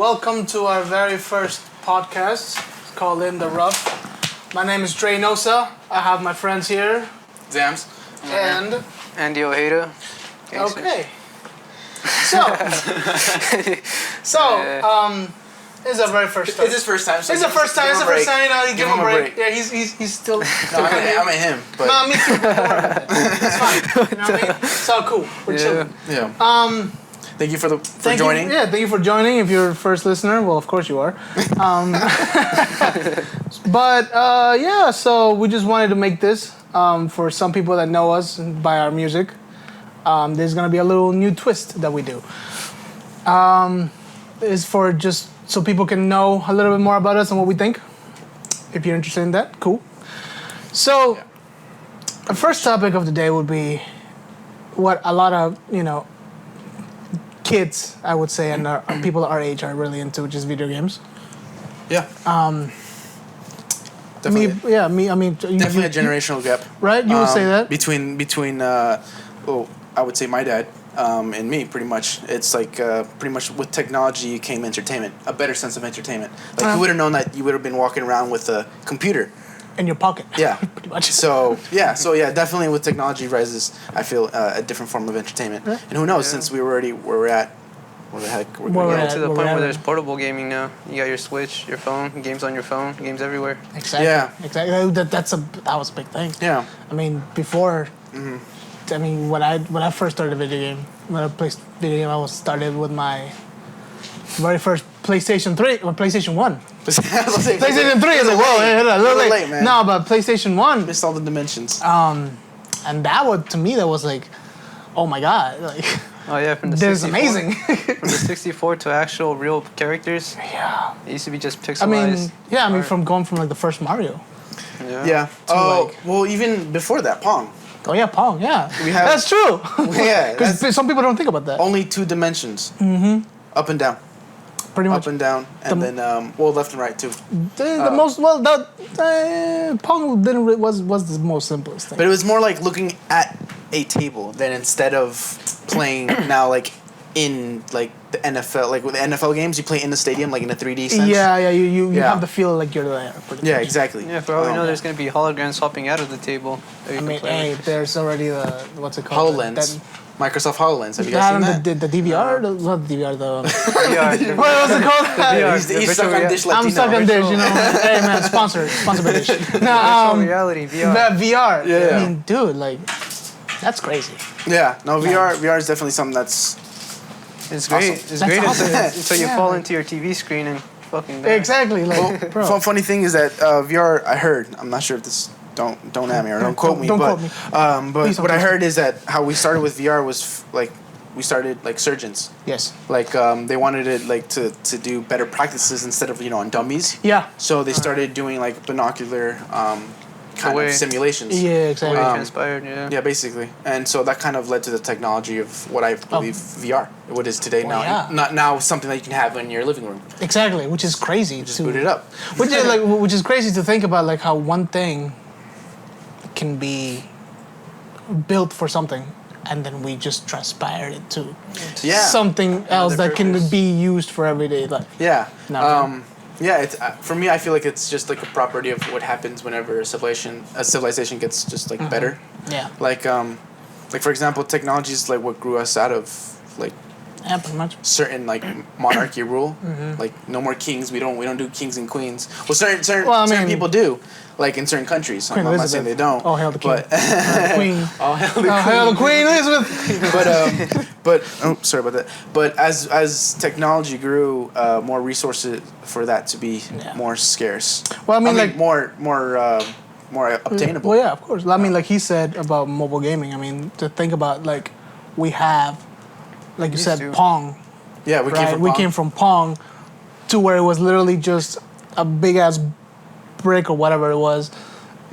welcome to our very first podcast. It's called In the Ruff. My name is Dree Noza. I have my friends here. Zams. And Ojeda. Okay. This is our very first time. It's his first time. So it's the first time. It's the first time. You know, you give him a break. Yeah, he's still. No, I'm at him. But no, me too. It's fine. You know what I mean? It's all cool. We're chilling. Yeah. Thank you for joining. Thank you for joining. If you're a first listener, well, of course you are. So we just wanted to make this for some people that know us by our music. There's gonna be a little new twist that we do. Is for just so people can know a little bit more about us and what we think. If you're interested in that, cool. So, the first topic of the day would be what a lot of kids, I would say, and people our age are really into, which is video games. Yeah. Definitely. Definitely a generational gap. Right? You would say that between I would say my dad. And me, pretty much. It's like pretty much with technology came entertainment, a better sense of entertainment. Like you would have known that you would have been walking around with a computer in your pocket. Yeah, pretty much. So definitely with technology rises, I feel a different form of entertainment. Yeah. And who knows? Since we were already where we're at, where the heck we're going to the point where there's portable gaming now. You got your Switch, your phone, games on your phone, games everywhere. Exactly. Yeah. Exactly. That was a big thing. Yeah. I mean, before. Mm-hmm. I mean, when I first started a video game, I started with my very first PlayStation 3 or PlayStation 1. PlayStation 3 is like, whoa, a little late, man. No, but PlayStation 1. Missed all the dimensions. And that was like, oh my god, like. Oh yeah, from the this is amazing. From the 64 to actual real characters. Yeah. It used to be just pixelized. I mean, from going from like the first Mario. Yeah. Well, even before that, Pong. Oh yeah, Pong. Yeah, that's true. Yeah, because some people don't think about that. Only 2 dimensions. Mm-hmm. Up and down. Pretty much. Up and down, and then left and right too. Pong was the most simplest thing. But it was more like looking at a table than instead of playing now like in like the NFL, like with the NFL games, you play in the stadium like in a 3D sense. Yeah, you have the feel like you're there. Yeah, exactly. Yeah, for all we know, there's gonna be holograms hopping out of the table. I mean, there's already the what's it called? HoloLens. Microsoft HoloLens. Have you guys seen that? The DVR? Not the DVR, the... VR. What was it called? He's stuck on Dish Latino. I'm stuck on Dish, Hey, man, sponsor by Dish. Virtual reality, VR. VR. Yeah. I mean, dude, like, that's crazy. Yeah. No, VR is definitely something that's... It's great. Awesome. It's great until you fall into your TV screen and fucking die. Exactly. Like, bro. Funny thing is that VR, I heard, I'm not sure if this... Don't at me or don't quote me. But what I heard is that how we started with VR was we started like surgeons. Yes. Like they wanted it like to do better practices instead of on dummies. Yeah. So they started doing like binocular kind of simulations. Yeah, exactly. The way it transpired. Yeah. Yeah, basically, and so that kind of led to the technology of what I believe VR, what is today now. Yeah. Not now something that you can have in your living room. Exactly, which is crazy. Just boot it up. Which is crazy to think about, like how one thing can be built for something, and then we just transpired it to something else that can be used for everyday life. Yeah. It's for me. I feel like it's just like a property of what happens whenever a civilization gets just like better. Yeah. Like for example, technology is like what grew us out of like. Yeah, pretty much. Certain like monarchy rule, like no more kings. We don't do kings and queens. Well, certain people do, like in certain countries. I'm not saying they don't. Oh, hail the king. Queen. Oh, hail the Queen Elizabeth. Sorry about that. But as technology grew, more resources for that to be more scarce. Well, I mean more obtainable. Well, yeah, of course. I mean, like he said about mobile gaming. I mean, to think about like we have. Like you said, Pong. Yeah, we came from Pong to where it was literally just a big ass brick or whatever it was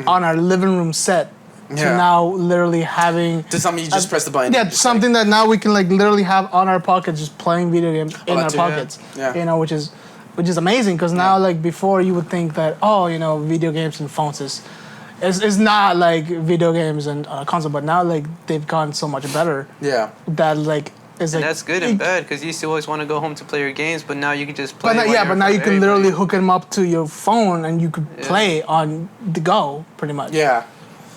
on our living room set to now literally having to something you just press the button. Yeah, something that now we can like literally have on our pockets, just playing video games in our pockets. Yeah. Which is amazing because now like before you would think that video games and phones is not like video games and console, but now like they've gone so much better. Yeah. That like It's And like, that's good and bad because you used to always want to go home to play your games, but now you can just play. But now you can literally hook them up to your phone and you could play on the go, pretty much. Yeah.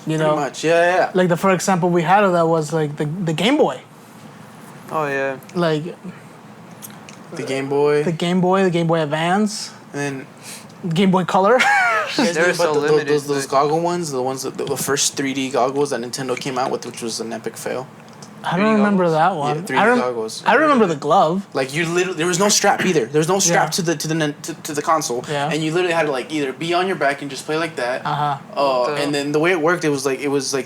You know? Pretty much. Yeah. Like the first example we had of that was like the Game Boy. Oh yeah. Like The Game Boy. the Game Boy Advance, And Game Boy Color. They're so limited. Those goggle ones, the first 3D goggles that Nintendo came out with, which was an epic fail. I don't remember that one. Yeah, 3D goggles. I remember the glove. Like you literally, there was no strap either. There was no strap to the console, Yeah. and you literally had to like either be on your back and just play like that. Uh-huh. And then the way it worked, it was like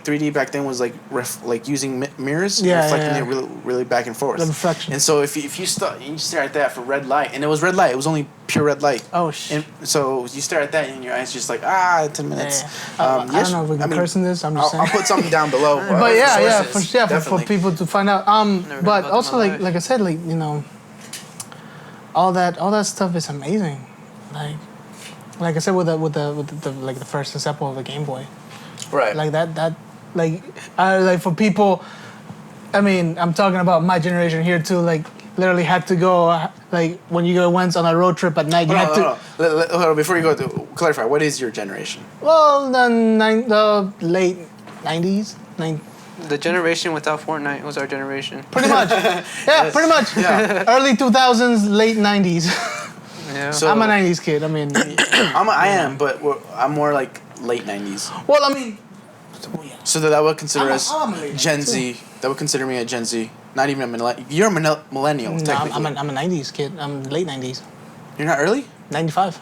3D back then was like using mirrors, reflecting it really back and forth. The reflection. And so if you stare at that for red light, and it was red light, it was only pure red light. Oh shit. And so you stare at that, and your eyes just like 10 minutes. I don't know if we can curse in this. I'm just saying. I'll put something down below. But yeah, sources, for people to find out. But also like I said, like all that stuff is amazing. Like I said with the first example of the Game Boy. Right. Like that like for people. I mean, I'm talking about my generation here too. Like literally had to go like when you went on a road trip at night. You had to. Hold on, before you go, to clarify, what is your generation? Well, the late '90s. The generation without Fortnite was our generation. Pretty much. Yeah, pretty much. Yeah. Early 2000s, late 90s. Yeah. So- I'm a 90s kid. I mean, I am, but I'm more like late 90s. well, I mean, So that would consider I'm a- us I'm a late Gen 90s Z. That would consider me a Gen Z. Not even a millennial. You're a millennial, no, technically. I'm a 90s kid. I'm late 90s. You're not early? 95.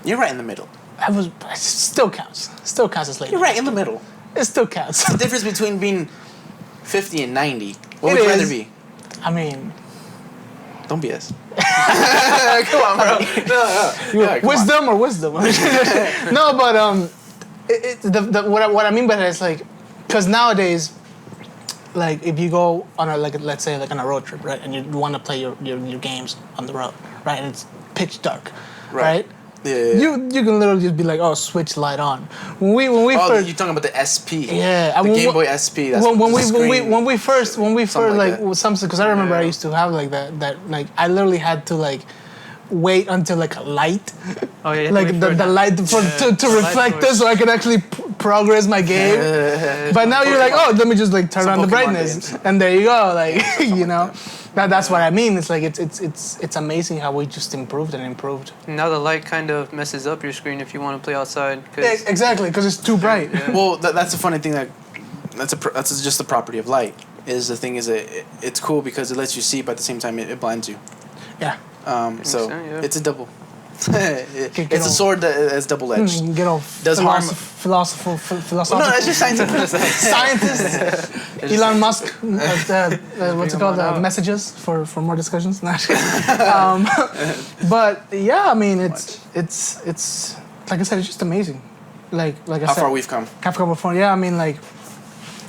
You're right in the middle. It still counts. Still counts as late. You're right in the middle. It still counts. The difference between being 50 and 90. What It would you rather is. be? I mean, Don't be us. Come on, bro. No. Yeah, come on. wisdom or wisdom? No, but what I mean by that is like, because nowadays, like if you go on let's say on a road trip, right, and you want to play your games on the road, right, and it's pitch dark, right? Yeah. You can literally just be like, oh, switch light on. When we first, you're talking about the SP. yeah, The Game Boy SP. That's when we first Something like like something, because I remember I used to have like that like I literally had to like wait until like a light, Oh yeah. like the light to reflect this so I could actually progress my game. But now you're like, oh, let me just like turn Some on the Pokemon brightness, games. and there you go, like you know. That's what I mean. It's like it's amazing how we just improved and improved. Now the light kind of messes up your screen if you want to play outside. Yeah, exactly, because it's too bright. Well, that's a funny thing. That's just the property of light. Is the thing is it's cool because it lets you see, but at the same time it blinds you. Yeah. So yeah. it's a double. It's a sword that is double edged. You can get all Does harm- philosophical. No, that's just scientific. Scientists. Elon Musk. What's it called? Messages for more discussions. But yeah, I mean it's like I said, it's just amazing. Like I said, How far we've come. Capcom before. Yeah, I mean like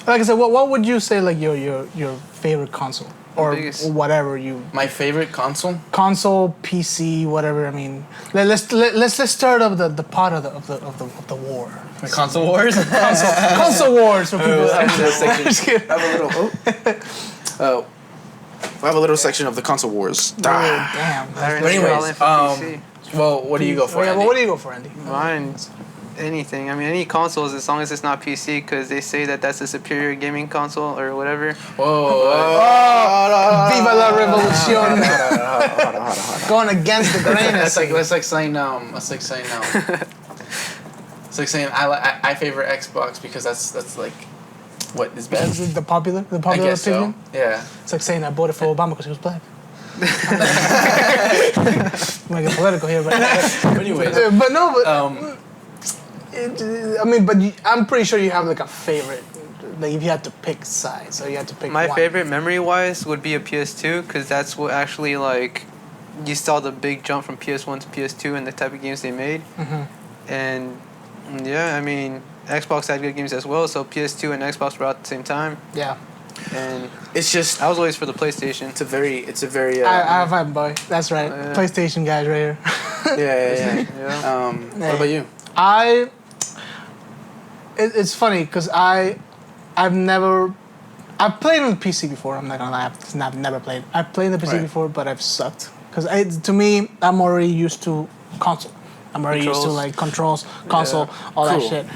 I said, what would you say like your favorite console or biggest- whatever you My favorite console. console, PC, whatever. I mean, let's start up the pot of the war. The console wars. Console wars for people. I have a little. I have a little section of the console wars. Damn. But anyways, well, what do you go for? Yeah, Andy? well, what do you go for, Andy? Mine, anything. I mean, any consoles as long as it's not PC, because they say that that's a superior gaming console or whatever. Viva la revolución! Going against the grain. That's like saying I favor Xbox because that's like what is best. The popular I guess opinion. so. Yeah. It's like saying I voted for Obama because he was black. I'm gonna get political here, but Anyways, but no, but I mean, but I'm pretty sure you have like a favorite. Like if you had to pick sides, so you had to pick My one. favorite memory-wise would be a PS2, because that's what actually like you saw the big jump from PS1 to PS2 and the type of games they made. And yeah, I mean, Xbox had good games as well, so PS2 and Xbox were out at the same time. Yeah. And it's just I was always for the PlayStation. it's a very I have a boy. That's right. Yeah. PlayStation guys right here. yeah. Yeah. What about you? It's funny because I've never I've played on the PC before. I'm not gonna lie. I've never played. I've played on the PC before, but I've sucked. Because to me, I'm already used to console. I'm already used to like controls, console, all that shit.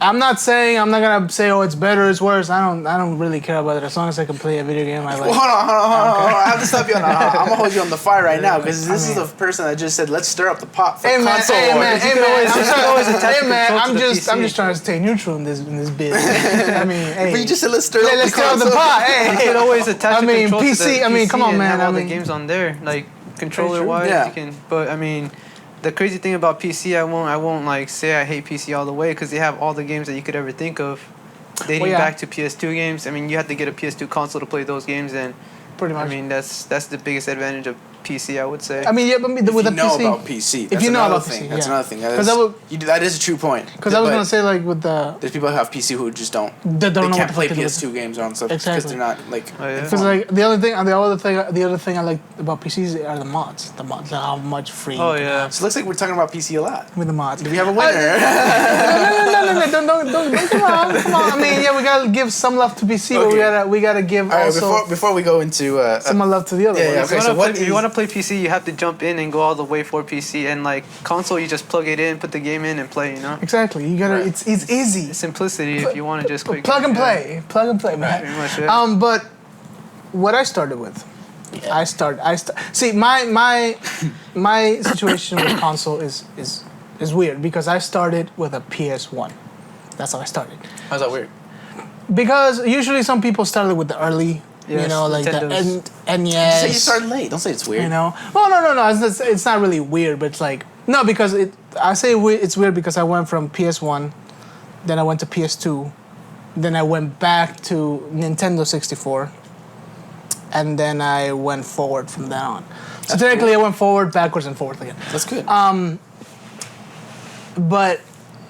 I'm not gonna say it's better, it's worse. I don't really care about it as long as I can play a video game. I like. Hold on. I have to stop you on that. I'm gonna hold you on the fire right now because this is the person that just said let's stir up the pot for console wars. I'm just trying to stay neutral in this bit. I mean, hey. But you just said let's stir up the pot. Hey, you can always attach a control PC. to the I mean, come on, man. And have all the games on there, like controller wise. You can, but I mean. The crazy thing about PC, I won't like say I hate PC all the way because they have all the games that you could ever think of, dating back to PS2 games. I mean, you have to get a PS2 console to play those games, and pretty much. I mean, that's the biggest advantage of PC, I would say. I mean, yeah, but with if a you know PC, about PC, if you know about PC, that's another thing. That is a true point. Because I was gonna say like with the there's people who have PC who just don't know can't what play to do PS2 games on stuff because they're not like. Because like the other thing I like about PCs are the mods. The mods, how much free. Oh yeah. So it looks like we're talking about PC a lot. With the mods. Do we have a winner? No, don't come on. I mean, yeah, we gotta give some love to PC, but we gotta give also before we go into some love to the other one. Okay, if you want to play PC, you have to jump in and go all the way for PC, and like console, you just plug it in, put the game in, and play. You know. Exactly. You gotta. It's easy. It's simplicity. If you want to just quick plug and play, man. Pretty much, yeah. But what I started with, See, my situation with console is weird because I started with a PS1. That's how I started. How's that weird? Because usually some people started with the early. Yes, you know, like Nintendo's. the NES. You say you started late. Don't say it's weird. You know? Well, no. It's not really weird, but it's like... No, because it's weird because I went from PS1, then I went to PS2, then I went back to Nintendo 64, and then I went forward from then on. So technically I went forward, backwards, and forward again. That's good. But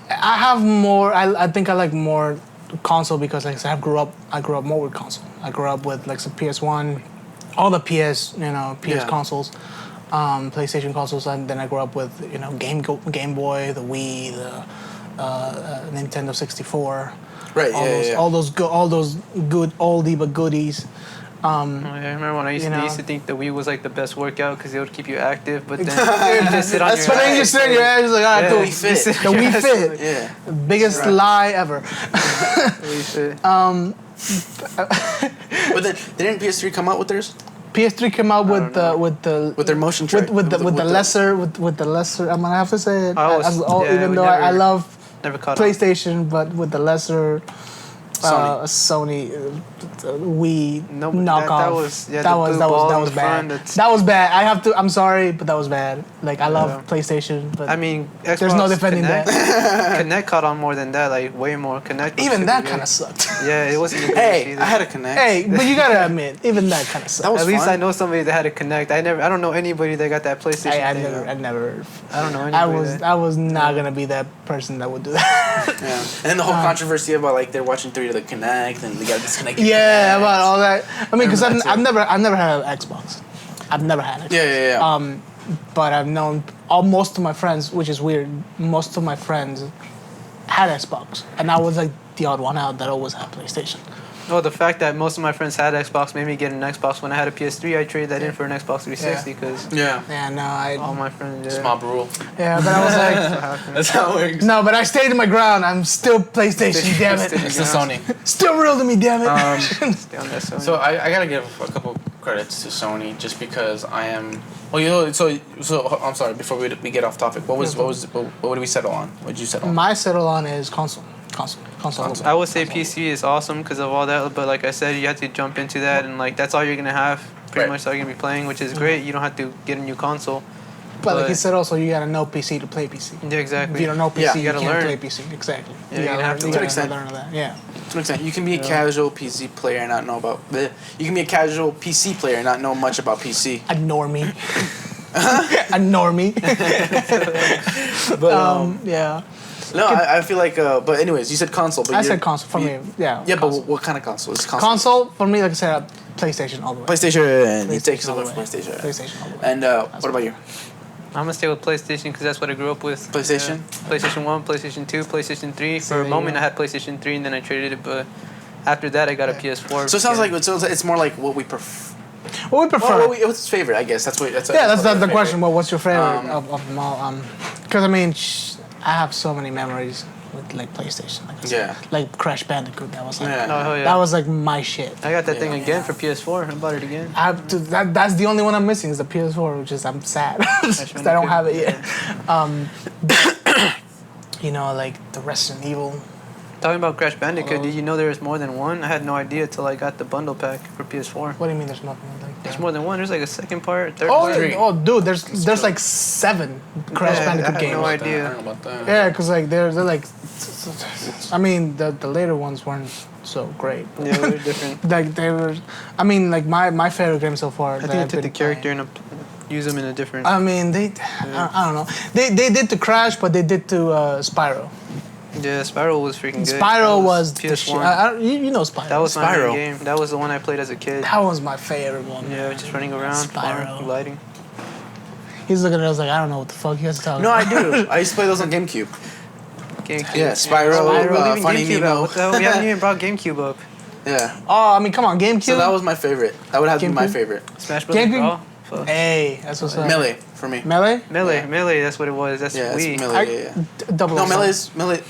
I have more... I think I like more... console because like I grew up more with console. I grew up with like some PS1, all the PS consoles, PlayStation consoles, and then I grew up with Game Boy, the Wii, the Nintendo 64. Right. All those good oldie but goodies. I remember when I used to think the Wii was like the best workout because it would keep you active, but then you just sit on your ass. But then you just sit on your ass like, all right, cool. The Wii Fit. Yeah. Biggest lie ever. Wii Fit. But then didn't PS3 come out with theirs? PS3 came out with their motion track with the lesser. I'm gonna have to say it. Even though I love PlayStation, but with the lesser Sony Wii knockoff. That was bad. That was bad. I'm sorry, but that was bad. Like I love PlayStation, but I mean, Xbox, there's no defending that. Kinect caught on more than that, like way more. Kinect. Even that kind of sucked. Yeah, it wasn't. Hey, I had a Kinect. Hey, but you gotta admit, even that kind of sucked. At least I know somebody that had a Kinect. I don't know anybody that got that PlayStation. I never. I don't know anybody. I was not gonna be that person that would do that. Yeah, and then the whole controversy about like they're watching through the Kinect and they got disconnect. Yeah, about all that. I mean, because I've never had an Xbox. I've never had it. Yeah. But I've known most of my friends, which is weird. Most of my friends had Xbox, and I was like the odd one out that always had PlayStation. Well, the fact that most of my friends had Xbox made me get an Xbox. When I had a PS3, I traded that in for an Xbox 360 because all my friends. It's my rule. Yeah, but I was like, that's how it works. No, but I stayed in my ground. I'm still PlayStation. Damn it. It's the Sony. Still real to me. Damn it. Stay on that Sony. So I gotta give a couple credits to Sony just because I am. Well, so I'm sorry. Before we get off topic, what did we settle on? What did you settle on? My settle on is console. I would say PC is awesome because of all that, but like I said, you have to jump into that, and like that's all you're gonna have. Pretty much all you're gonna be playing, which is great. You don't have to get a new console. But like you said, also you gotta know PC to play PC. Yeah, exactly. If you don't know PC, you gotta can't learn. play PC. Exactly. Yeah, you have to learn that. Yeah. To an extent, you can be a casual PC player and not know about. You can be a casual PC player and not know much about PC. A normie. A normie. But yeah. No, I feel like. But anyways, you said console. But I said console for me. Yeah. Yeah, console. But what kind of console? Is console for me, like I said, PlayStation all the way. PlayStation, and you take all the something way. from PlayStation. PlayStation all the way. And what about you? I'm gonna stay with PlayStation because that's what I grew up with. PlayStation? PlayStation 1, PlayStation 2, PlayStation 3. For a moment, I had PlayStation 3, and then I traded it, but After that, I got a PS4. So it sounds like it's more like what we prefer. What we prefer. What's his favorite? I guess that's what. That's the question. Well, what's your favorite of them all? Because I mean, I have so many memories with like PlayStation. Like I said. Like Crash Bandicoot. That was like that was like my shit. I got that thing again for PS4. I bought it again. I have to. That's the only one I'm missing is the PS4, which is I'm sad because I don't have it yet. You know, like the Resident Evil. Talking about Crash Bandicoot, did you know there was more than one? I had no idea till I got the bundle pack for PS4. What do you mean there's nothing like that? There's more than one. There's like a second part, third part. Oh, dude, there's like 7 Crash Bandicoot games. I had no idea. about that. Yeah, because like they're like, I mean the later ones weren't so great. Yeah, they're different. Like they were, I mean like my favorite game so far. I think they took the character and use them in a different. I mean I don't know. They did to Crash, but they did to Spyro. Yeah, Spyro was freaking good. Spyro was PS1. the shit. You know Spyro. That was my Spyro. main game. That was the one I played as a kid. That was my favorite one. Yeah, just running around, Spyro. gliding. He's looking at us like I don't know what the fuck he has to talk No, about. I do. I used to play those on GameCube. GameCube. Yeah, Spyro, Leaving Funny GameCube Nemo. out. What the hell? We haven't even brought GameCube up. Yeah. Oh, I mean, come on, GameCube. So that was my favorite. That would have to be my GameCube? favorite. Smash Bros. GameCube? Brawl. Fuck. Hey, that's what's up. Melee for me. Melee? Melee. That's what it was. That's Yeah, Wii. it's Melee. Yeah. Double. No, Melee.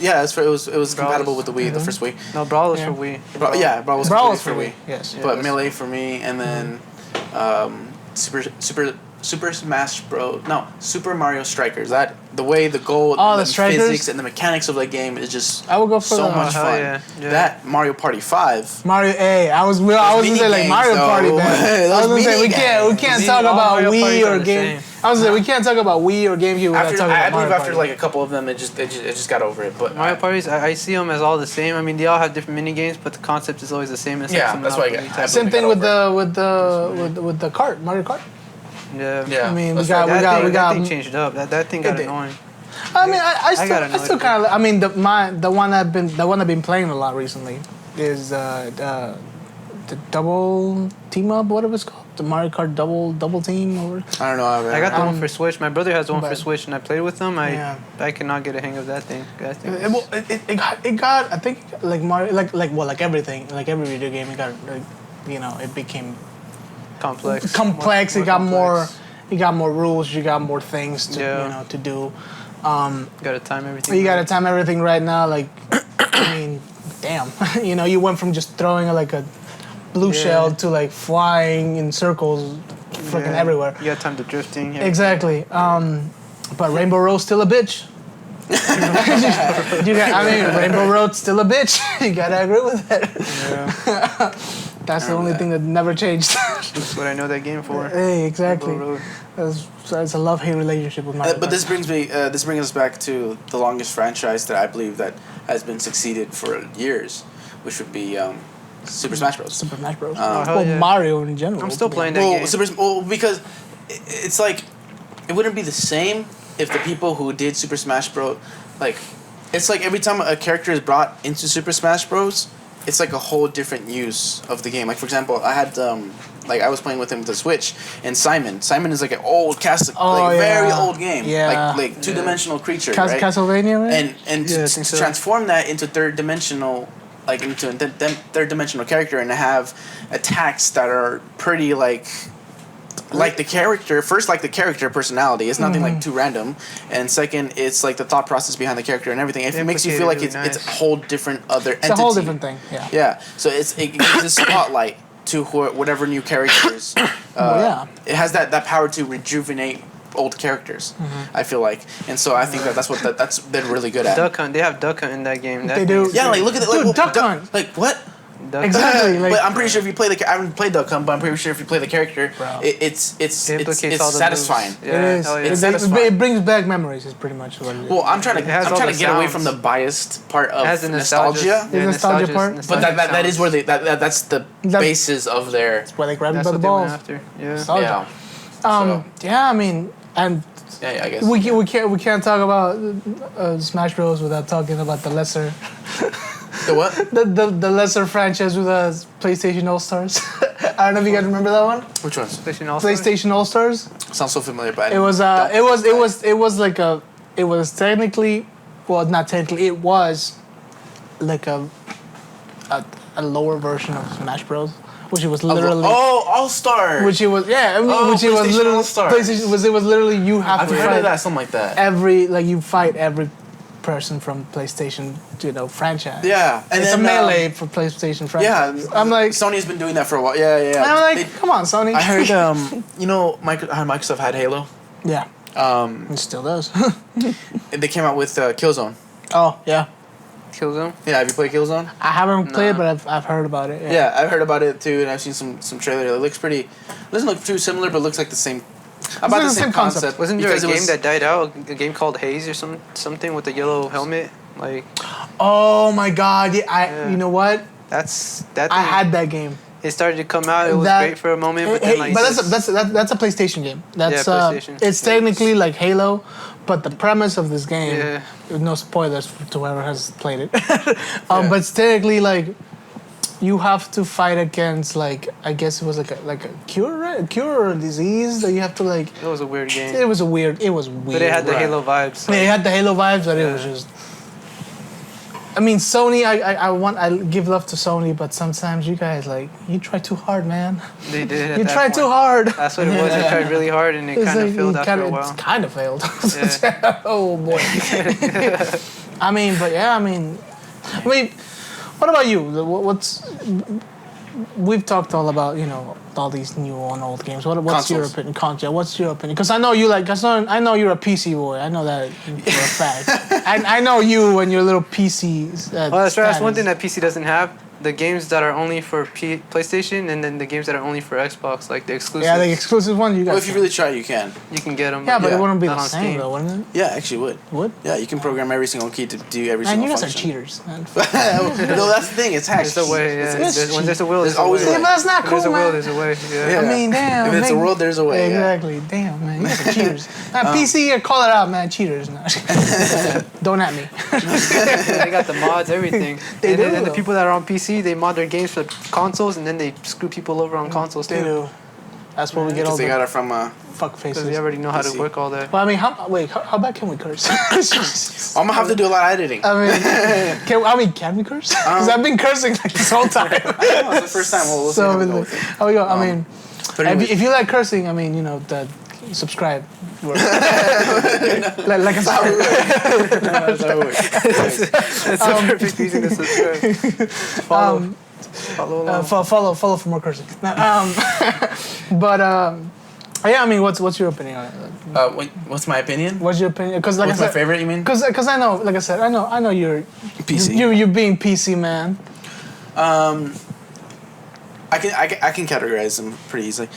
Yeah, it was compatible with the Wii, the first Wii. No, Brawl was Yeah. for Wii. Brawl was Brawl completely was for Wii. Yes. Yeah, but that's- Melee for me, and then Super Smash Bros. No, Super Mario Strikers. That the way the goal, Oh, the the Strikers? physics, and the mechanics of that game is just I would go for so the- much hell fun. yeah. That Mario Party 5. Mario. Hey, I was gonna say like mini Mario games, Party, though. man. I was gonna say we Those can't mini talk all about Mario Parties Wii are or the game. same. I was gonna say we can't talk about Wii or GameCube without After, talking I about believe Mario after Party. like a couple of them, it just got over it. But Mario Parties, I see them as all the same. I mean, they all have different mini games, but the concept is always the same. It's Yeah, like that's why I Monopoly get- type. Same we thing got with the kart, Mario Kart. Yeah. Yeah. I mean, that's we got- right. That thing changed up. That thing got It did. annoying. I mean, I got still annoyed kind of. I mean, the one I've been playing a lot recently is the double team up, whatever it's called, the Mario Kart double team. Or I don't know. I got the one for Switch. My brother has the one for but- Switch, and I played with him. Yeah. I could not get a hang of that thing. That thing was- it got I think like Mario like everything like every video game it got like, it became complex. complex. It got complex. you got more rules. You got more things to Yeah. to do. Gotta time everything. You got to right. time everything right now. Like, I mean, damn. You went from just throwing like a blue Yeah. shell to like flying in circles, freaking Yeah. everywhere. You got time to drifting. Yeah. Exactly. But Rainbow Road's still a bitch. Rainbow Road's still a bitch. You gotta agree with that. Yeah. That's the only thing that never changed. That's what I know that game for. Hey, exactly. Rainbow Road. It's a love-hate relationship with Mario. But this Kart. brings us back to the longest franchise that I believe that has been succeeded for years, which would be Super Smash Bros. Super Smash Bros. hell Well, yeah. Mario in general. I'm still playing that Well, game. because it's like it wouldn't be the same if the people who did Super Smash Bros. Like, it's like every time a character is brought into Super Smash Bros. It's like a whole different use of the game. Like, for example, I had I was playing with him with the Switch, and Simon is like an old very old game. Yeah. Like two-dimensional creature, right? Castlevania, right? And Yeah, I to think so. transform that into third dimensional character and have attacks that are pretty like the character personality. It's nothing like too random, and second, it's like the thought process behind the character and everything. It makes you feel like Implicated, it's really a whole different other entity. It's a whole different thing. Yeah. Yeah, so it gives a spotlight to whatever new characters. It has that power to rejuvenate old characters. I feel like, and so I think that's they're really good at. Duck Hunt. They have Duck Hunt in that game. That They thing do. is Yeah, like great. look at it. Dude, Like, Duck Hunt. Like what? Duck Exactly. Like, But I'm pretty sure if you play I haven't played Duck Hunt, but I'm pretty sure if you play the character, Bro. it's It implicates all the satisfying. moves. it Yeah, is. hell yeah. It's It satisfying. brings back memories. Is pretty much what it is. Well, I'm trying It has all to the get away sounds. from the biased part of It has the nostalgia. The nostalgia part? But that is where that's the That- basis of their. That's why they grab you That's by the what they went balls. after. Yeah. Nostalgia. Yeah. Yeah, I mean, and Yeah, I guess. we can't talk about Smash Bros without talking about the lesser The what? the lesser franchise with PlayStation All Stars. I don't know if you guys remember that one. Which ones? PlayStation All Stars. Sounds so familiar, but It was it was technically, well, not technically, it was like a lower version of Smash Bros. Which it was literally All-Star. which it was which it was PlayStation literally All-Star. PlayStation was it was literally you have I've to heard fight of that, something like that. you fight every person from PlayStation franchise. Yeah, and it's then, a melee for PlayStation franchise. Yeah, I'm like Sony's been doing that for a while. Yeah. And I'm like, come on, Sony. I heard how Microsoft had Halo. Yeah. It still does. And they came out with Killzone. Oh yeah. Killzone. Yeah, have you played Killzone? I haven't played it, but I've heard about it. Yeah, I've heard about it too, and I've seen some trailer. It looks pretty. Doesn't look too similar, but looks like the same. About the same concept. Wasn't there a game that died out? A game called Haze or something with a yellow helmet? Like. Oh my God! Yeah, you know what? That. I had that game. It started to come out. It was great for a moment, but then like. But that's a PlayStation game. That's PlayStation. It's technically like Halo, but the premise of this game. Yeah. No spoilers to whoever has played it. But it's technically like. You have to fight against like I guess it was like a cure, right? A cure or a disease that you have to like. It was a weird game. It was weird. But it had the Halo vibes. Yeah, it had the Halo vibes, but it was just. I mean, Sony. I give love to Sony, but sometimes you guys like you try too hard, man. They did. You tried too hard. That's what it was. They tried really hard, and it kind of failed after a while. It kind of failed. Yeah. Oh boy. I mean, but yeah, I mean, what about you? We've talked all about all these new and old games. What's Consoles. your opinion? What's your opinion? Because I know you like. I know you're a PC boy. I know that for a fact. I know you and your little PC. Well, that's right. That's one thing that PC doesn't have. The games that are only for PlayStation, and then the games that are only for Xbox, like the exclusives. Yeah, the exclusive ones you got. Well, if you really try, you can. You can get them. Yeah, but it wouldn't be not the on same Steam. though, wouldn't it? Yeah, actually would. Would? Yeah, you can program every single key to do every Man, single you guys function. are cheaters, man. No, that's the thing. It's hacked. There's a way. Yeah. When there's a will, There's always a Yeah, way. but that's not cool, There's a will. man. There's a way. Yeah. Yeah. I mean, damn. If it's a world, there's a way. Exactly. Damn, man. You guys are cheaters. PC, call it out, man. Cheaters. No. Don't at me. They got the mods, everything. They do, And the though. people that are on PC, they mod their games for consoles, and then they screw people over on consoles They too. do. That's what we get all Because they got the it from. fuck faces. Because we already know how to PC. work all that. Well, I mean, how bad can we curse? I'm gonna have to do a lot of editing. I mean, can we curse? Because I've been cursing like this whole time. It's the first time. We'll see how we go with it. How we go? I mean, But anyways. if you like cursing, I mean, subscribe. like I said. That's how it works. That's the perfect reason to subscribe. Follow along. Follow for more cursing. But yeah, I mean, what's your opinion on it? What's my opinion? What's your opinion? Because like What's I my said, favorite? You mean? Because I know, like I said, I know you're PC. You're being PC man. I can categorize them pretty easily.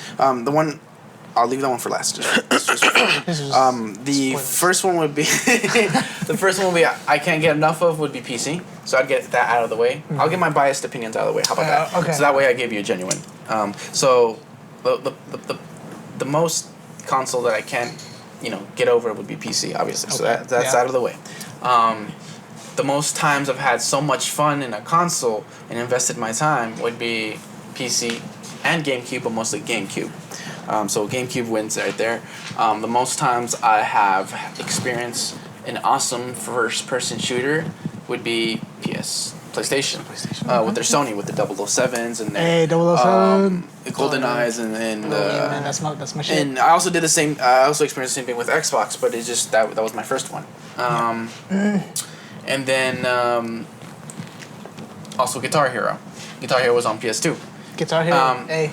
I'll leave that one for last. The first one would be I can't get enough of would be PC. So I'd get that out of the way. Mm-hmm. I'll get my biased opinions out of the way. How about that? Okay. So that way I give you a genuine. So the most console that I can't get over would be PC, obviously. So Okay. that's out of the way. The most times I've had so much fun in a console and invested my time would be PC and GameCube, but mostly GameCube. So GameCube wins right there. The most times I have experienced an awesome first-person shooter would be PlayStation. With their Sony, with the 007s and their 007. the GoldenEyes and Yeah, man, that's my shit. and I also did the same. I also experienced the same thing with Xbox, but it's just that was my first one. And then also Guitar Hero. Guitar Hero was on PS2. Guitar Hero. Hey.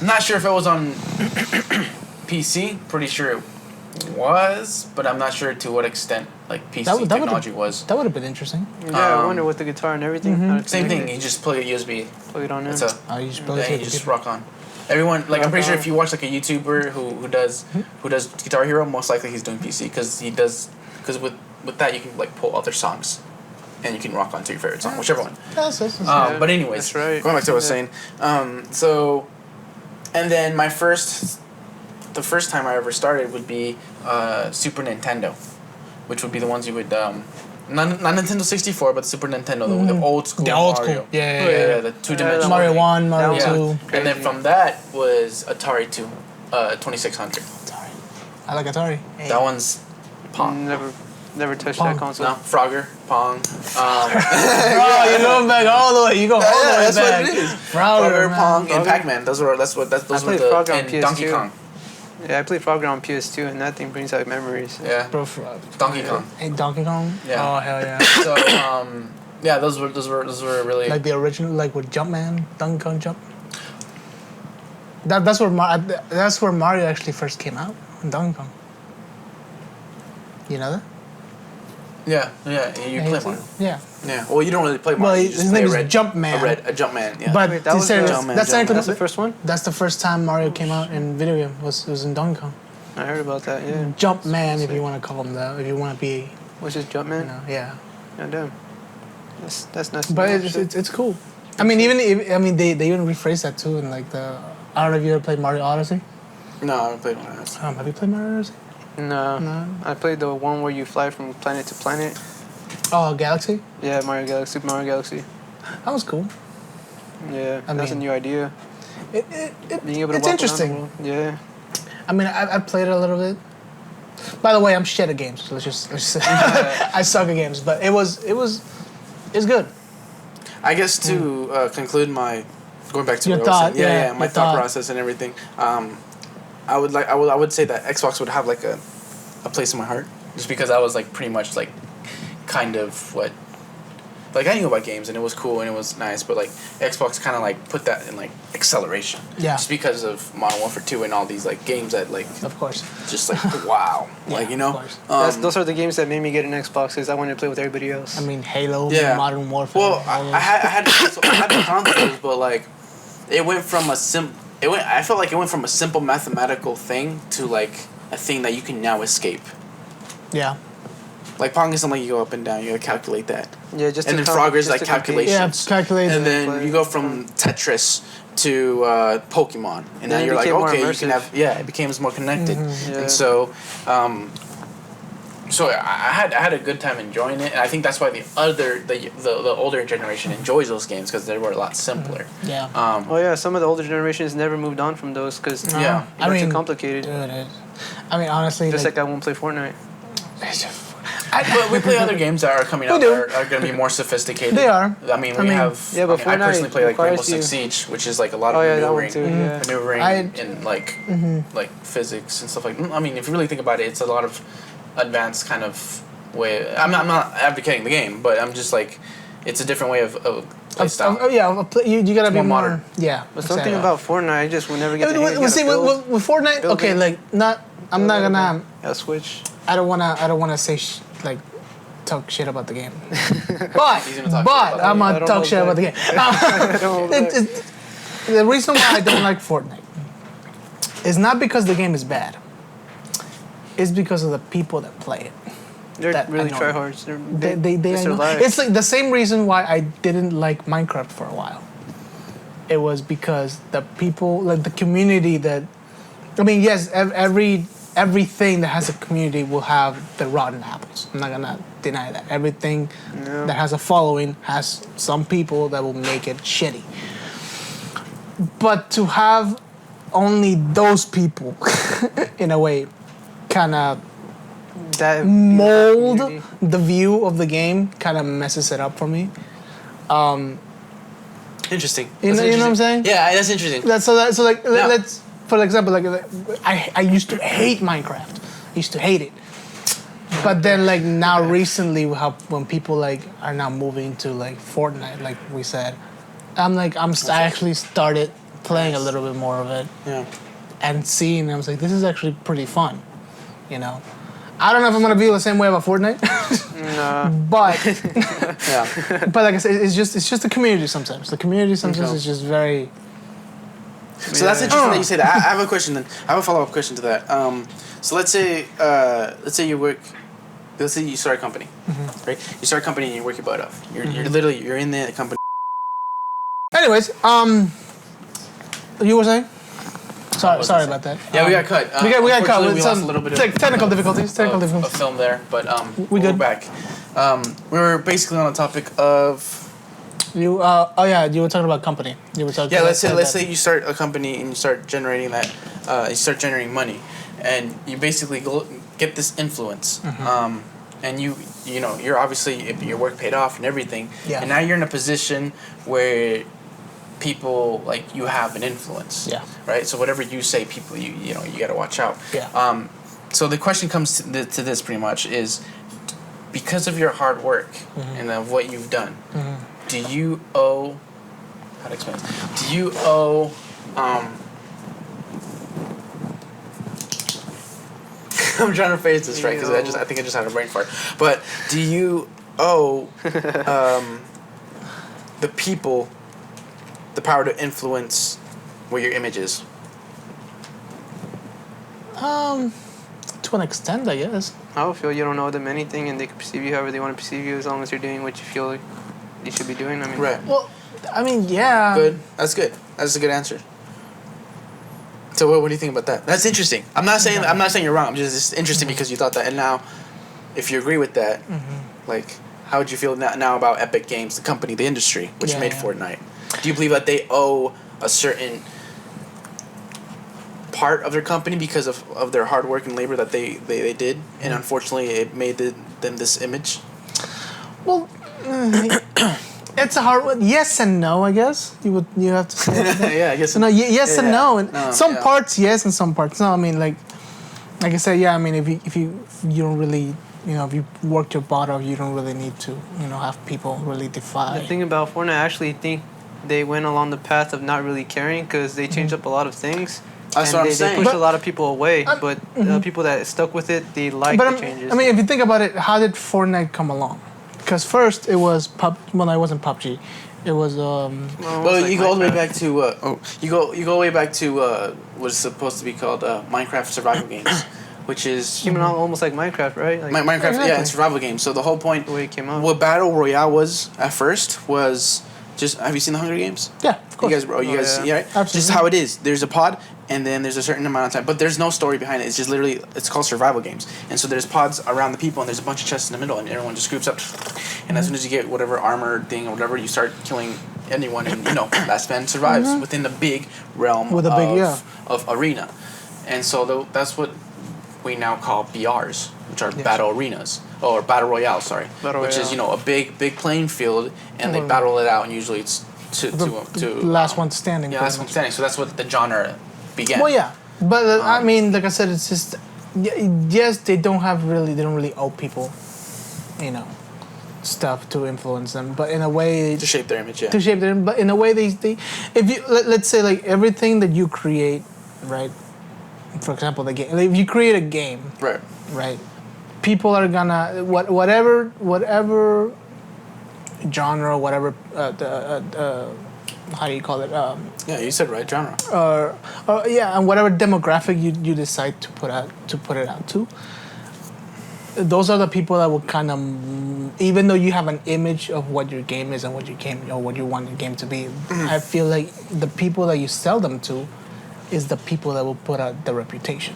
I'm not sure if it was on PC. Pretty sure it was, but I'm not sure to what extent PC technology was. That would have been interesting. Yeah, I wonder with the guitar and everything. how to Same connect thing. it. You just plug a USB. Plug it on in. It's a You just you just rock on. Everyone I'm pretty sure if you watch a YouTuber who does Guitar Hero, most likely he's doing PC because with that you can pull other songs, and you can rock onto your favorite song, whichever one. But anyways, That's right. going back to what I was saying. And then the first time I ever started would be Super Nintendo, which would be the ones you would not Nintendo 64, but Super Nintendo, the old school. The old Mario. school. Yeah. The 2-dimensional. Mario 1, Mario That 2. was And then from that was Atari 2600. Atari. I like Atari. Hey. That one's pop. Never Never touched Pong. that console. No, Frogger, Pong. Bro, you're going back all the way. You go all the way that's back. what it is. Frogger, Frogger, Pong, and Frogger. Pac-Man. Those were the played Frogger on and Donkey PS2. Kong. Yeah, I played Frogger on PS2, and that thing brings back memories. Yeah. Bro, Donkey Kong. Hey, Donkey Kong? Yeah. Oh, hell yeah. So yeah, those were really Like the original, like with Jumpman, Donkey Kong Jump. That's where Mario actually first came out, in Donkey Kong. You know that? yeah. You play Mario. Yeah. Yeah. Well, you don't really play Mario. Well, you just his play name is a Jumpman. A Jumpman. Yeah. But Wait, that was Jumpman, that's Jumpman. That's the first one? That's the first time Mario came out in video game. Was in Donkey Kong. I heard about that, yeah. Jumpman, if you want to call him that, if you want to be, Which is Jumpman? yeah. Yeah, damn. That's nice. But it's cool. I mean, they even rephrased that too in like the. I don't know if you ever played Mario Odyssey. No, I haven't played one of those. Have you played Mario Odyssey? No. I played the one where you fly from planet to planet. Oh, Galaxy. Yeah, Super Mario Galaxy. That was cool. Yeah, I that's a mean, new idea. Being able to it's walk interesting. around the world. Yeah. I mean, I played it a little bit. By the way, I'm shit at games. So let's just I suck at games, but it's good. I guess to conclude my going back to Your what I was thought, saying, my your thought thought. process and everything. I would say that Xbox would have like a place in my heart, just because I was like pretty much like kind of what. Like, I knew about games, and it was cool, and it was nice, but, like, Xbox kind of, like, put that in, like, acceleration. Yeah. Just because of Modern Warfare 2 and all these, like, games that, like... Of course. Just, like, wow. Yeah, like, you know? of course. Those are the games that made me get an Xbox, because I wanted to play with everybody else. I mean, Halo, Yeah. Modern Warfare. Well, I had the consoles, but, like, it went from I felt like it went from a simple mathematical thing to, like, a thing that you can now escape. Yeah. Like, Pong is something you go up and down, you gotta calculate that. Yeah, just and to then Frogger's like calculations. Yeah, calculate. And then you go from Tetris to Pokemon, and then it you're like, became more okay, you can immersive. have it became more connected, Yeah. and so I had a good time enjoying it, and I think that's why the older generation enjoys those games, because they were a lot simpler. Yeah. Oh yeah, some of the older generations never moved on from those because Yeah. they're too complicated. Dude, it is. I mean, honestly, Just like I won't play Fortnite. But we play other games that are coming out do. that are going to be more sophisticated. They are. I mean, we have. Yeah, but I personally Fortnite play like Rainbow requires Six you- Siege, which is like a lot Oh of yeah, that one maneuvering, too. Yeah. maneuvering in like physics and stuff like. I mean, if you really think about it, it's a lot of advanced kind of way. I'm not advocating the game, but I'm just like, it's a different way of play style. You gotta be more more modern. Yeah. But something about Fortnite, I just will never get the hang. Well, see, with Fortnite, build okay, it. like I'm not gonna. A Switch. I don't wanna say talk shit about the game. But He's gonna talk shit about the I'm game. gonna I don't talk know shit about the game. The reason why I don't like Fortnite is not because the game is bad. It's because of the people that play it. They're That really I know. tryhards. They it's their life. It's like the same reason why I didn't like Minecraft for a while. It was because the people, like the community that, I mean, yes, everything that has a community will have the rotten apples. I'm not gonna deny that. Everything that has a following has some people that will make it shitty. But to have only those people, in a way, kind of that mold community. the view of the game, kind of messes it up for me. Interesting. You know what I'm saying? Yeah, that's interesting. Let's, for example, I used to hate Minecraft. I used to hate it. But then, like, now recently, when people, like, are now moving to, like, Fortnite, like we said, I actually started playing a little bit more of it. Yeah. And seeing, I was like, this is actually pretty fun, you know? I don't know if I'm gonna feel the same way about Fortnite, but Yeah. but like I said, it's just the community sometimes. The community sometimes is just very. So that's interesting that you say that. I have a question then. I have a follow-up question to that. So let's say you work. Let's say you start a company, right? You start a company and you work your butt off. You're in the company. Anyways, you were saying? Sorry about that. Yeah, we got cut. We got cut with We lost some a little bit technical difficulties. of film there, but we're good. back. We were basically on a topic of. You you were talking about company. You were talking. Yeah, about let's say you start a company and you start generating that. You start generating money, and you basically get this influence. and you know, you're obviously, if your work paid off and everything, Yeah. and now you're in a position where people, like, you have an influence. Yeah. Right? So whatever you say, people, you know, you got to watch out. Yeah. So the question comes to this pretty much is, because of your hard work and of what you've done, do you owe, how to explain this? Do you owe, I'm trying to phrase this right, because I think I just had a brain fart. But do you owe the people the power to influence where your image is? To an extent, I guess. I would feel you don't owe them anything, and they can perceive you however they want to perceive you, as long as you're doing what you feel like you should be doing. I mean, Right. Well, I mean, yeah. Good. That's good. That's a good answer. So what do you think about that? That's interesting. I'm not saying you're wrong. I'm just it's interesting because you thought that, and now, if you agree with that, like, how would you feel now about Epic Games, the company, the industry, which made Fortnite? Do you believe that they owe a certain part of their company because of their hard work and labor that they did, and unfortunately it made them this image? Well, it's a hard one. Yes and no, I guess. You have to say. Yeah, I guess. No, yes and no, and No, some parts yes and some parts no. I mean, like I said, yeah. I mean, if you don't really, you know, if you worked your butt off, you don't really need to, you know, have people really defy. the thing about Fortnite, I actually think they went along the path of not really caring, because they changed up a lot of things. That's and what I'm they saying. pushed But- a lot of people away, but the people that stuck with it, they liked But the changes. I mean, if you think about it, how did Fortnite come along? Because first it was Well, no, it wasn't PUBG. It was Well, Well, like you go all the way Minecraft. back to you go all the way back to what's supposed to be called Minecraft survival games, which is Came along almost like Minecraft, right? Like Minecraft. Exactly. Yeah, it's survival game. So the whole point, the way it came out. what Battle Royale was at first was just. Have you seen the Hunger Games? yeah, of course. You guys, yeah. yeah, right? Absolutely. Just how it is. There's a pod, and then there's a certain amount of time, but there's no story behind it. It's just literally, it's called survival games, and so there's pods around the people, and there's a bunch of chests in the middle, and everyone just groups up, and as soon as you get whatever armor thing or whatever, you start killing anyone, and you know, last man survives within the big realm With a big, of arena, and so that's what we now call BRs, which are Yes. battle arenas. Or battle royale, sorry, Battle which is Royale. you know a big playing field, and they battle it out, and usually it's to last one standing. yeah, pretty last one much. standing. So that's what the genre began. Well, yeah, but I mean, like I said, it's just yes, they don't really owe people, you know, stuff to influence them, but in a way To shape their image, yeah. to shape them. But in a way, they if you let's say like everything that you create, right? For example, the game. Like, if you create a game, Right. right? People are gonna whatever genre, whatever how do you call it? Yeah, you said right genre. Yeah, and whatever demographic you decide to put it out to. Those are the people that will kind of, even though you have an image of what your game is and what you want your game to be, I feel like the people that you sell them to is the people that will put out the reputation.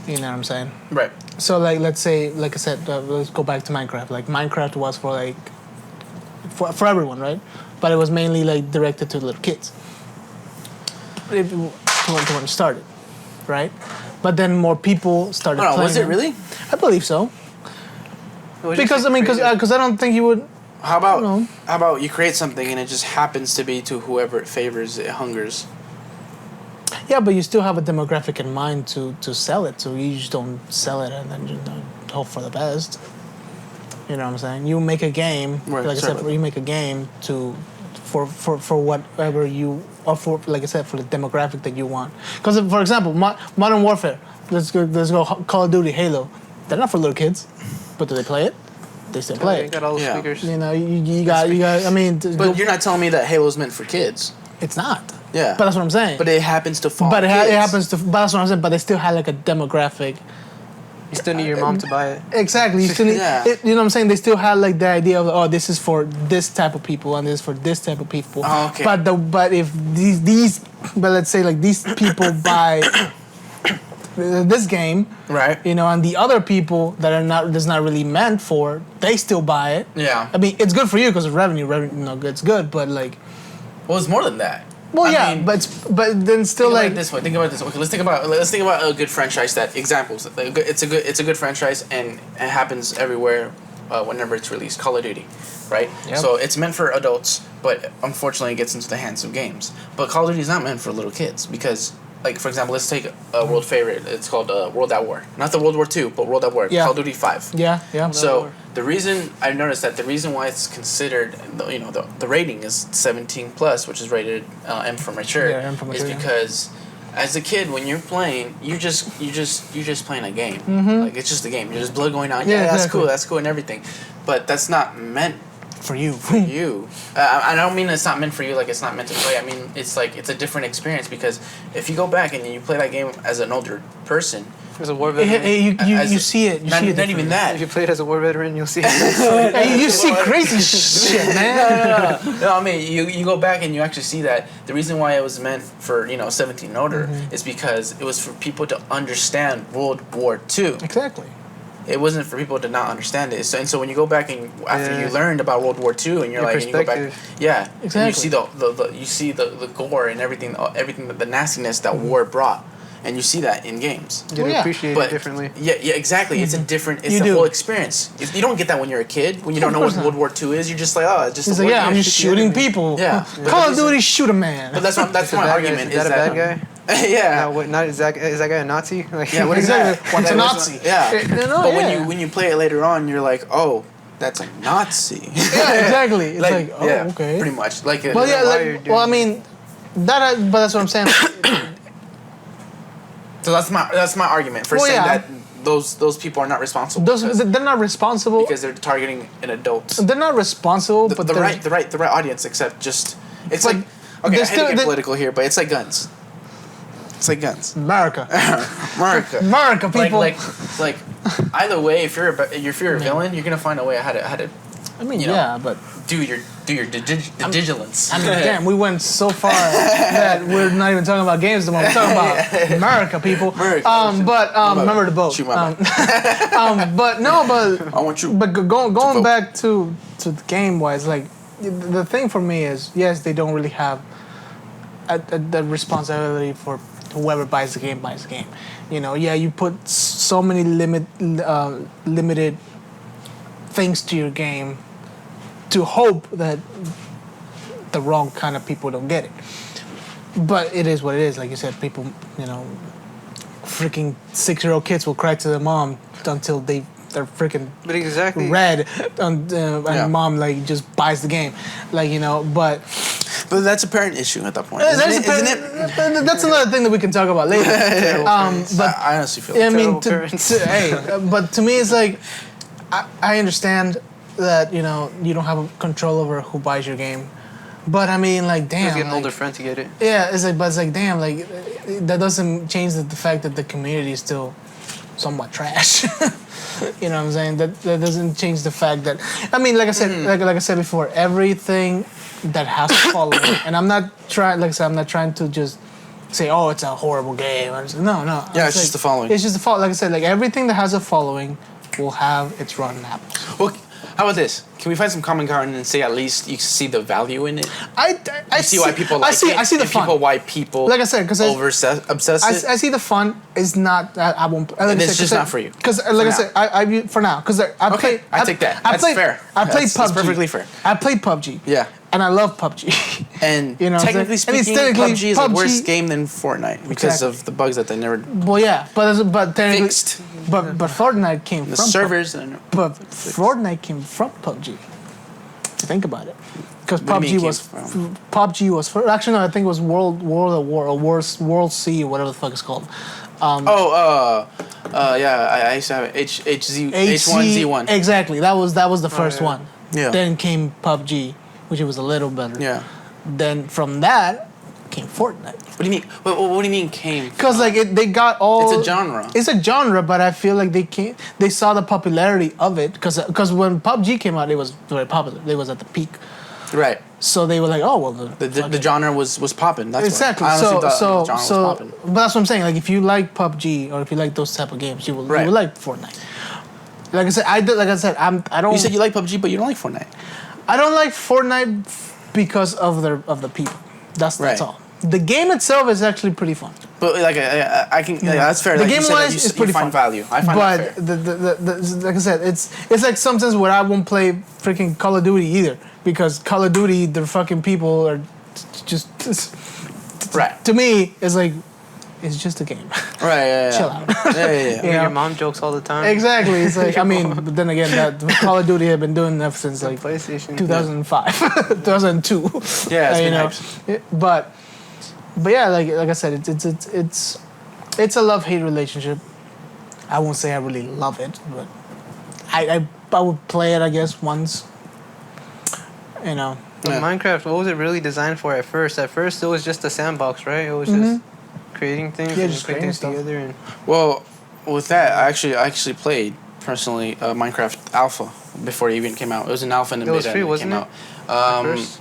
You know what I'm saying? Right. So like, let's say, like I said, let's go back to Minecraft. Like Minecraft was for everyone, right? But it was mainly like directed to little kids. To when it started, right? But then more people started playing. Was it really? I believe so. It was just Because like creative. because I don't think you would. How about No. how about you create something and it just happens to be to whoever it favors, it hungers. Yeah, but you still have a demographic in mind to sell it. So you just don't sell it and then just hope for the best. You know what I'm saying? You make a game, Right, like I said, certainly. you make a game for whatever you, or for, like I said, for the demographic that you want. Because, for example, Modern Warfare, let's go Call of Duty, Halo, they're not for little kids, but do they play it? They still play They it. got all the Yeah. speakers. You know, you got, I mean, But you're not telling me that Halo's meant for kids. it's not. Yeah. But that's what I'm saying. But it happens to fall. But it kids. happens to, but that's what I'm saying, but they still have like a demographic. You still need your mom to buy it. Exactly. You still need, Yeah. you know what I'm saying? They still had like the idea of, oh, this is for this type of people and this is for this type of people. Oh, okay. But if but let's say like these people buy this game, Right. you know, and the other people that's not really meant for, they still buy it. Yeah. I mean, it's good for you because of revenue, you know, it's good, but like, Well, it's more than that. Well, I mean, but then still think like about it this way. Think about it this way. Okay, let's think about a good franchise that examples. Like, it's a good franchise and it happens everywhere whenever it's released. Call of Duty, right? Yep. So it's meant for adults, but unfortunately it gets into the hands of games. But Call of Duty is not meant for little kids because, like, for example, let's take a world favorite. It's called World at War. Not the World War II, but World at War. Yeah. Call of Duty 5. Yeah. So the reason I noticed that the reason why it's considered, the rating is 17 plus, which is rated M for mature, M for mature, is because as a kid when you're playing, you're just playing a game. Mm-hmm. Like, it's just a game. You're just blood going on. Yeah, That's exactly. that's cool and everything, but that's not meant for you. for you. I don't mean it's not meant for you like it's not meant to play. I mean it's like it's a different experience because if you go back and you play that game as an older person, As a war veteran. You see it. You not, see it not even that. If you play it as a war veteran, you'll see it. Hey, you see crazy shit, man. No, I mean you go back and you actually see that the reason why it was meant for 17 and older is because it was for people to understand World War II. Exactly. It wasn't for people to not understand it. So when you go back and after you learned about World War II and you're Your like, and you go back, Exactly. and you see the gore and everything the nastiness that war brought, and you see that in games. You appreciate it differently. Yeah, exactly. It's a different. It's You the do. whole experience. You don't get that when you're a kid. When you don't know what World War II is, you're just like, oh, it's just. He's a like, war yeah, I'm game. just shooting people. Yeah. Call of Duty, shoot a man. But that's my argument. Is that a bad guy? Yeah. No, is that guy a Nazi? Like, Yeah, what is Exactly. that? What's a That Nazi? Yeah. No, But yeah. when you play it later on, you're like, oh, that's a Nazi. Yeah, exactly. It's like, oh, yeah, okay. pretty much. Like, Well, yeah, why you're like, well, I mean, but that's what I'm saying. so that's my argument for saying that those people are not responsible. They're not responsible because they're targeting an adult. They're not responsible, but the right audience. Except just it's But like okay, I hate to get they- political here, but it's like guns. It's like guns. America, America, people. Like either way, if you're a villain, you're gonna find a way how to. I mean, you know, yeah, but do your vigilance. I mean, damn, we went so far that we're not even talking about games anymore. We're talking about America, people. America. Remember the boat. Shoot my bad. But I want you. But going vote. back to the game wise, like the thing for me is yes, they don't really have the responsibility for whoever buys the game. You know, yeah, you put so many limited things to your game to hope that the wrong kind of people don't get it. But it is what it is. Like you said, people, freaking 6-year-old kids will cry to their mom until they're freaking but exactly. red, and mom like just buys the game, but. But that's a parent issue at that point, Isn't it? That's another thing that we can talk about later. But I honestly feel. I mean, Terrible but to me, it's like I understand that you don't have control over who buys your game, but I mean, like, damn, Let's get an older friend to get it. Yeah, it's like, damn, like that doesn't change the fact that the community is still somewhat trash. You know what I'm saying? That doesn't change the fact that I mean, like I said, like I said before, everything that has a following, and I'm not trying to just say, oh, it's a horrible game. No. Yeah, it's just the following. It's just the following. Like I said, like everything that has a following will have its rotten apples. Well, how about this? Can we find some common ground and say at least you see the value in it? I see why people like it. I see the and fun. Why people, like I said, because obsess it. I see the fun. It's not. I won't. Like And it's just not for you. Because like I said, I for now. Because I played. I take that. That's fair. I played That's PUBG. perfectly fair. I played PUBG. Yeah. And I love PUBG. And You know what I'm technically saying? speaking, And it's PUBG is a PUBG worse game than Fortnite because Exactly. of the bugs that they never Well, yeah, but technically, fixed. but Fortnite came The from servers. But Fortnite came from PUBG. Think about it, because What do you mean PUBG was first. Actually, no, I think it was World at War or World C, whatever the fuck it's called. Yeah, I used to have it. H1Z1. Exactly, that was the first yeah. one. Yeah. Then came PUBG, which was a little better. Yeah. Then from that came Fortnite. What do you mean? What do you mean came? Because they got all. It's a genre. It's a genre, but I feel like they saw the popularity of it because when PUBG came out, it was very popular. It was at the peak. Right. So they were like, oh well, The genre was popping. That's exactly. Why. I honestly thought the genre was So, popping. but that's what I'm saying. Like, if you like PUBG or if you like those type of games, you will like Fortnite. Like I said, I don't. You said you like PUBG, but you don't like Fortnite. I don't like Fortnite because of the people. That's Right. all. The game itself is actually pretty fun. But like I can that's fair. The Like you said, game-wise, it's pretty you find fun. value. I find that But fair. the like I said, it's like sometimes where I won't play freaking Call of Duty either because Call of Duty, the fucking people are just Right. to me it's like it's just a game. Right. Yeah. Chill out. Yeah. Yeah. Your mom jokes all the time. Exactly. It's like I mean, but then again, that Call of Duty have been doing that since like PlayStation. 2005, 2002. Yeah, it's you been know. hyped. But yeah, like I said, it's a love-hate relationship. I won't say I really love it, but I would play it, I guess, once. You know. But Yeah. Minecraft, what was it really designed for at first? At first, it was just a sandbox, right? It was just creating things Yeah, and just putting creating things stuff. together. And Well, with that, I actually played personally Minecraft Alpha before it even came out. It was an alpha and a It was beta free, when wasn't came it? out. first?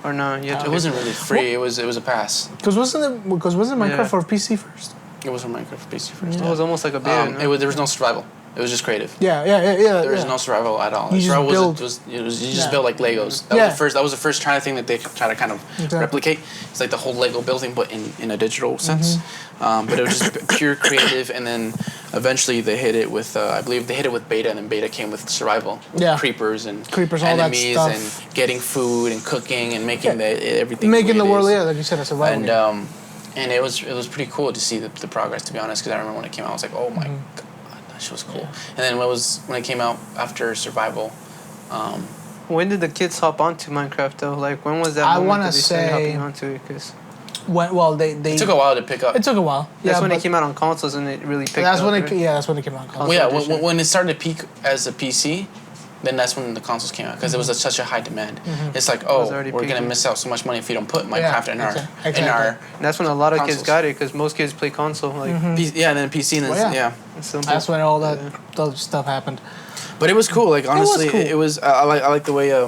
Or no? You had to It pay wasn't for really free. It was a pass. Because wasn't Minecraft Yeah. for PC first? It was for Minecraft for PC first. It was almost like a beta. no? There was no survival. It was just creative. Yeah. There was no survival at all. You just Survival build- you just Yeah. build like Legos. Yeah. That was the first kind of thing that they try to kind of Exactly. replicate. It's like the whole Lego building, but in a digital sense. But it was just pure creative, and then eventually they hit it with I believe they hit it with beta, and then beta came with survival. Yeah. Creepers, all that enemies, stuff. and getting food and cooking and making everything. Making way the it world, is. yeah, like you said, a survival And game. and it was pretty cool to see the progress, to be honest, because I remember when it came out, I was like, oh my god, that shit was cool. And then when it came out after survival, When did the kids hop onto Minecraft though? Like when was that I moment wanna that they started say- hopping onto it? Because They it took a while to pick up. It took a while. that's when but it came out on consoles and it really picked That's up. when right? that's when it came out. Well, yeah, edition. when it started to peak as a PC, then that's when the consoles came out, because it was such a high demand. It's like, was oh, already we're gonna peaking. miss out so much money if we don't put Minecraft in our exactly. And that's when a lot of kids Consoles. got it because most kids play console. Like yeah, and then PC, and then Well, yeah. it's simple. That's when all that stuff happened. But it was cool. Like honestly, cool. it was. I like the way I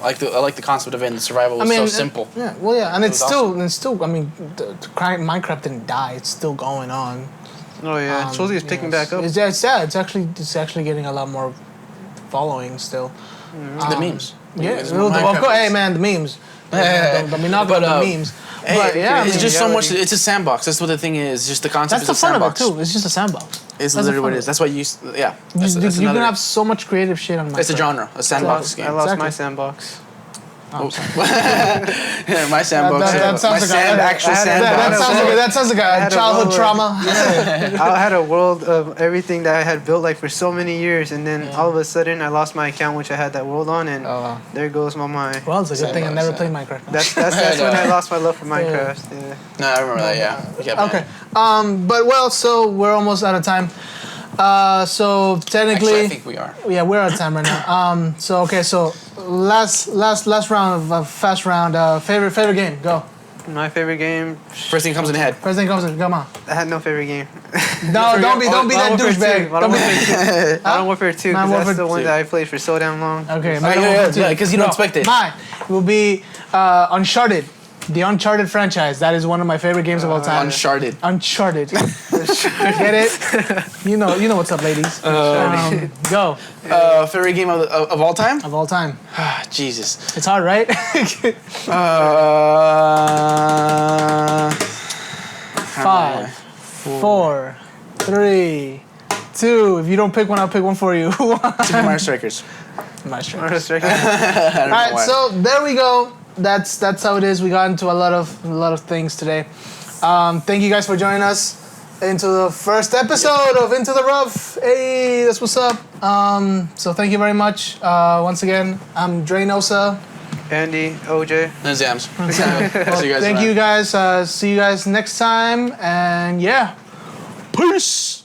like the concept of it. And the survival was so simple. Yeah, well, yeah, and It it's was still, awesome. and it's still. I mean, Minecraft didn't die; it's still going on. Oh yeah, supposedly it's picking back up. It's actually getting a lot more following still. The memes. Yeah, It's well, Minecraft of course. is- Hey, man, the memes. Yeah. Don't be knocking But, on the memes. Hey, But yeah, I it's mean, just so much. reality. It's a sandbox. That's what the thing is. Just the concept that's is the a fun of it sandbox. too. It's just a sandbox. It's That's the literally fun what of it is. That's why yeah. That's You can another- have so much creative shit on Minecraft. It's a genre, a sandbox I game. lost Exactly. my sandbox. Oh, I'm sorry. Yeah, my sandbox. That sounds like actual I had sandbox. that sounds like a had a childhood roller. trauma. I had a world of everything that I had built like for so many years, and then all of a sudden I lost my account, which I had that world on, and Oh. there goes my mind. Well, it's a good thing I Sandbox, never yeah. played Minecraft. That's when I lost my love for Yeah. Minecraft. Yeah. No, I remember that. Yeah. Okay. But well, so we're almost out of time. So technically, Actually, I think we are. yeah, we're out of time right now. So okay, so last round of fast round. Favorite game. Go. My favorite game. First thing comes in the head. First thing comes in. Come on. I had no favorite game. No, don't be that Modern Warfare douchebag. 2. Modern Warfare 2. Modern Warfare 2, Modern because that's Warfare the one 2. that I played for so damn long. Okay, yeah, because you don't expect it. Mine will be Uncharted. The Uncharted franchise. That is one of my favorite games of all time. Uncharted. Uncharted. Get it? You know what's up, ladies. Go. Favorite game of all time? Of all time. Jesus. It's hard, right? Five, 4, 3, 2. If you don't pick one, I'll pick one for you. Super Mario Strikers. My strength. Modern Strike. I don't know All right, why. so there we go. That's how it is. We got into a lot of things today. Thank you guys for joining us into the first episode of Into the Ruff. Hey, that's what's up. So thank you very much. Once again, I'm Dree Noza. Andy, OJ. And Zams. See you guys Thank around. you guys. See you guys next time. And yeah, peace.